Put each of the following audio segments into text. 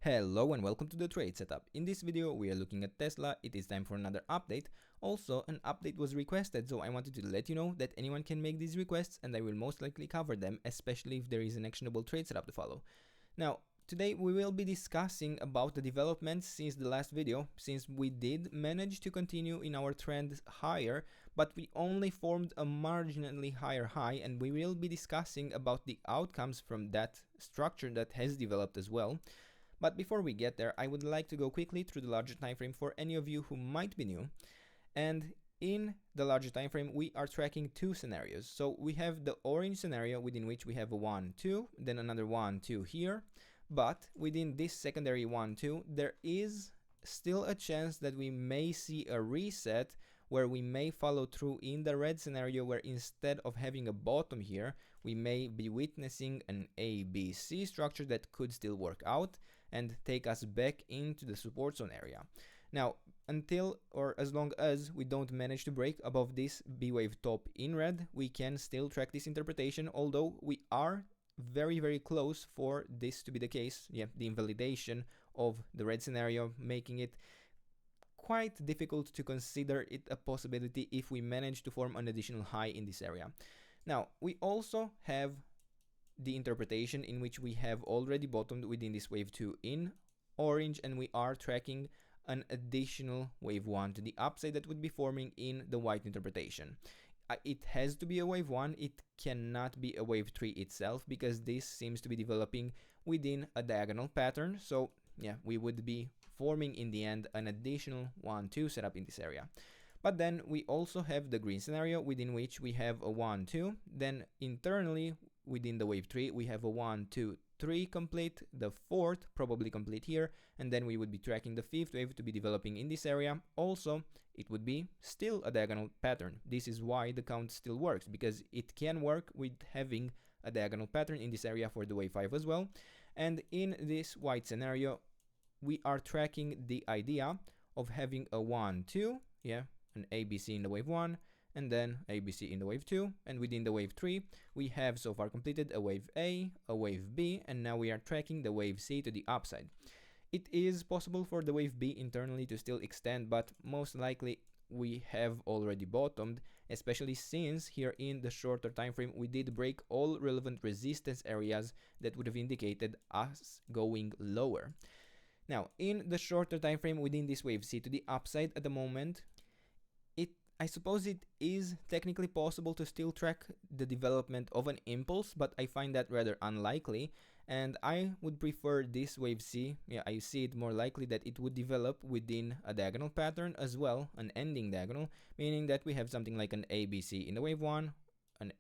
Hello and welcome to the trade setup. In this video we are looking at Tesla. It is time for another update. Also, an update was requested, so I wanted to let you know that anyone can make these requests and I will most likely cover them, especially if there is an actionable trade setup to follow. Now, today we will be discussing about the developments since the last video, since we did manage to continue in our trend higher, but we only formed a marginally higher high, and we will be discussing about the outcomes from that structure that has developed as well. But before we get there, I would like to go quickly through the larger time frame for any of you who might be new. And in the larger time frame, we are tracking two scenarios. So we have the orange scenario within which we have a 1, 2, then another 1, 2 here. But within this secondary 1, 2, there is still a chance that we may see a reset where we may follow through in the red scenario, where instead of having a bottom here, we may be witnessing an ABC structure that could still work out and take us back into the support zone area. Now, until or as long as we don't manage to break above this B wave top in red, we can still track this interpretation, although we are very close for this to be the case. Yeah, the invalidation of the red scenario making it quite difficult to consider it a possibility if we manage to form an additional high in this area. Now, we also have the interpretation in which we have already bottomed within this wave 2 in orange, and we are tracking an additional wave 1 to the upside that would be forming in the white interpretation. It has to be a wave 1, it cannot be a wave 3 itself, because this seems to be developing within a diagonal pattern. So yeah, we would be forming in the end an additional 1, 2 setup in this area. But then we also have the green scenario within which we have a 1, 2, then internally within the wave 3 we have a 1, 2, 3 complete, the fourth probably complete here, and then we would be tracking the fifth wave to be developing in this area. Also, it would be still a diagonal pattern. This is why the count still works, because it can work with having a diagonal pattern in this area for the wave 5 as well. And in this white scenario, we are tracking the idea of having a 1, 2, yeah, an ABC in the wave 1, and then ABC in the wave 2, and within the wave 3, we have so far completed a wave A, a wave B, and now we are tracking the wave C to the upside. It is possible for the wave B internally to still extend, but most likely we have already bottomed, especially since here in the shorter time frame we did break all relevant resistance areas that would have indicated us going lower. Now, in the shorter time frame within this wave C to the upside at the moment, I suppose it is technically possible to still track the development of an impulse, but I find that rather unlikely, and I would prefer this wave C. Yeah, I see it more likely that it would develop within a diagonal pattern as well, an ending diagonal, meaning that we have something like an ABC in the wave 1, an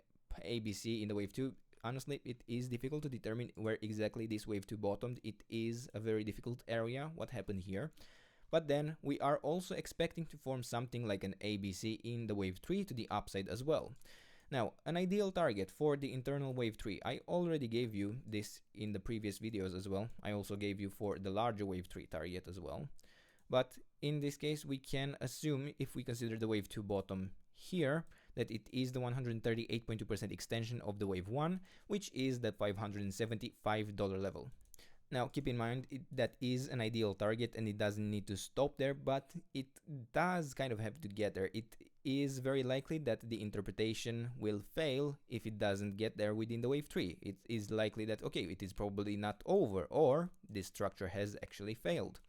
ABC in the wave 2. Honestly, it is difficult to determine where exactly this wave 2 bottomed. It is a very difficult area, what happened here. But then we are also expecting to form something like an ABC in the wave 3 to the upside as well. Now, an ideal target for the internal wave 3, I already gave you this in the previous videos as well. I also gave you for the larger wave 3 target as well. But in this case, we can assume, if we consider the wave 2 bottom here, that it is the 138.2% extension of the wave 1, which is the $575 level. Now, keep in mind, that is an ideal target and it doesn't need to stop there, but it does kind of have to get there. It is very likely that the interpretation will fail if it doesn't get there within the wave 3. It is likely that, okay, it is probably not over, or this structure has actually failed.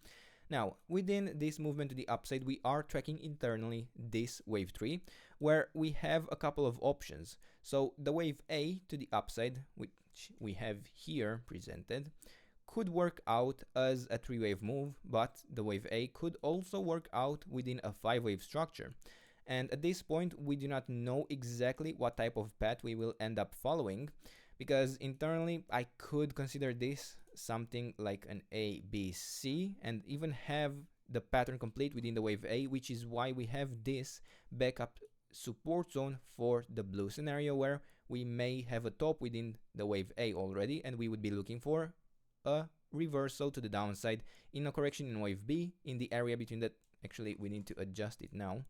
Now, within this movement to the upside, we are tracking internally this wave 3, where we have a couple of options. So the wave A to the upside, which we have here presented, could work out as a 3-wave move, but the wave A could also work out within a 5-wave structure. And at this point, we do not know exactly what type of path we will end up following, because internally I could consider this something like an ABC and even have the pattern complete within the wave A, which is why we have this backup support zone for the blue scenario, where we may have a top within the wave A already, and we would be looking for a reversal to the downside in a correction in wave B in the area between that. Actually, we need to adjust it now,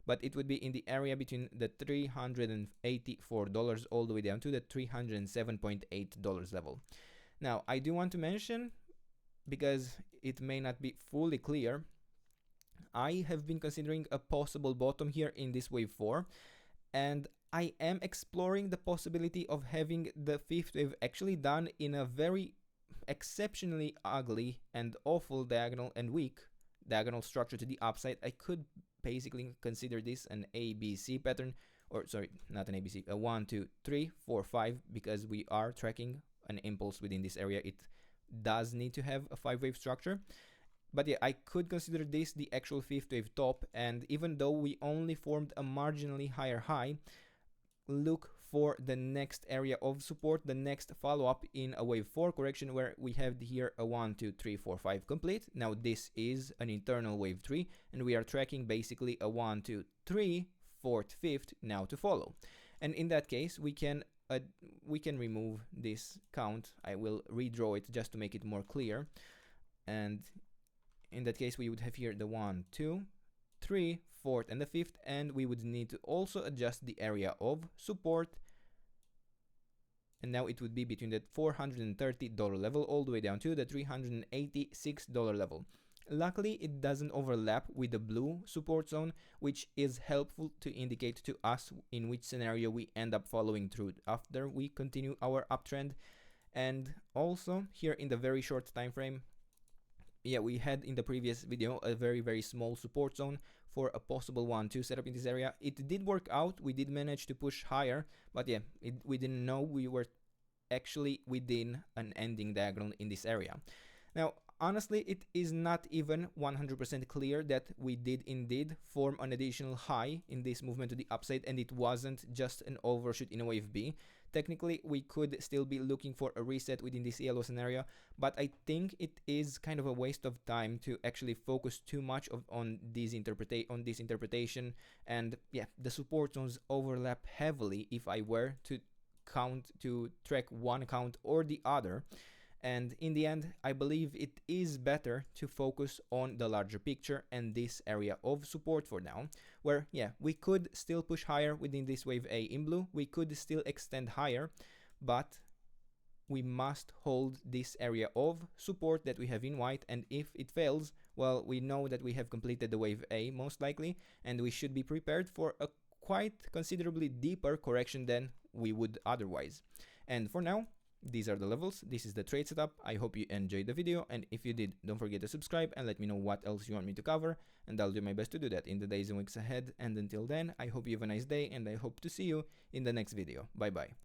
but it would be in the area between the $384 all the way down to the $307.8 level. Now, I do want to mention because it may not be fully clear, I have been considering a possible bottom here in this wave 4, and I am exploring the possibility of having the fifth wave actually done in a very exceptionally ugly and awful diagonal and weak diagonal structure to the upside. I could basically consider this an ABC pattern, or sorry, not an ABC, a 1, 2, 3, 4, 5, because we are tracking an impulse within this area. It does need to have a 5-wave structure. But yeah, I could consider this the actual fifth wave top, and even though we only formed a marginally higher high, look for the next area of support, the next follow-up in a wave 4 correction, where we have here a 1, 2, 3, 4, 5 complete. Now this is an internal wave 3, and we are tracking basically a 1, 2, 3, 4th, 5th now to follow. And in that case, we can remove this count. I will redraw it just to make it more clear. And in that case, we would have here the 1, 2, 3, 4th, and the 5th, and we would need to also adjust the area of support. And now it would be between the $430 level all the way down to the $386 level. Luckily, it doesn't overlap with the blue support zone, which is helpful to indicate to us in which scenario we end up following through after we continue our uptrend. And also here in the very short time frame, yeah, we had in the previous video a very small support zone for a possible 1-2 setup in this area. It did work out, we did manage to push higher, but yeah, we didn't know we were actually within an ending diagonal in this area. Now, honestly, it is not even 100% clear that we did indeed form an additional high in this movement to the upside, and it wasn't just an overshoot in a wave B. Technically, we could still be looking for a reset within this yellow scenario, but I think it is kind of a waste of time to actually focus too much on this interpretation. And yeah, the support zones overlap heavily if I were to track one account or the other. And in the end, I believe it is better to focus on the larger picture and this area of support for now, where yeah, we could still push higher within this wave A in blue, we could still extend higher, but we must hold this area of support that we have in white, and if it fails, well, we know that we have completed the wave A most likely, and we should be prepared for a quite considerably deeper correction than we would otherwise. And for now, these are the levels, this is the trade setup. I hope you enjoyed the video, and if you did, don't forget to subscribe and let me know what else you want me to cover, and I'll do my best to do that in the days and weeks ahead. And until then, I hope you have a nice day, and I hope to see you in the next video. Bye bye.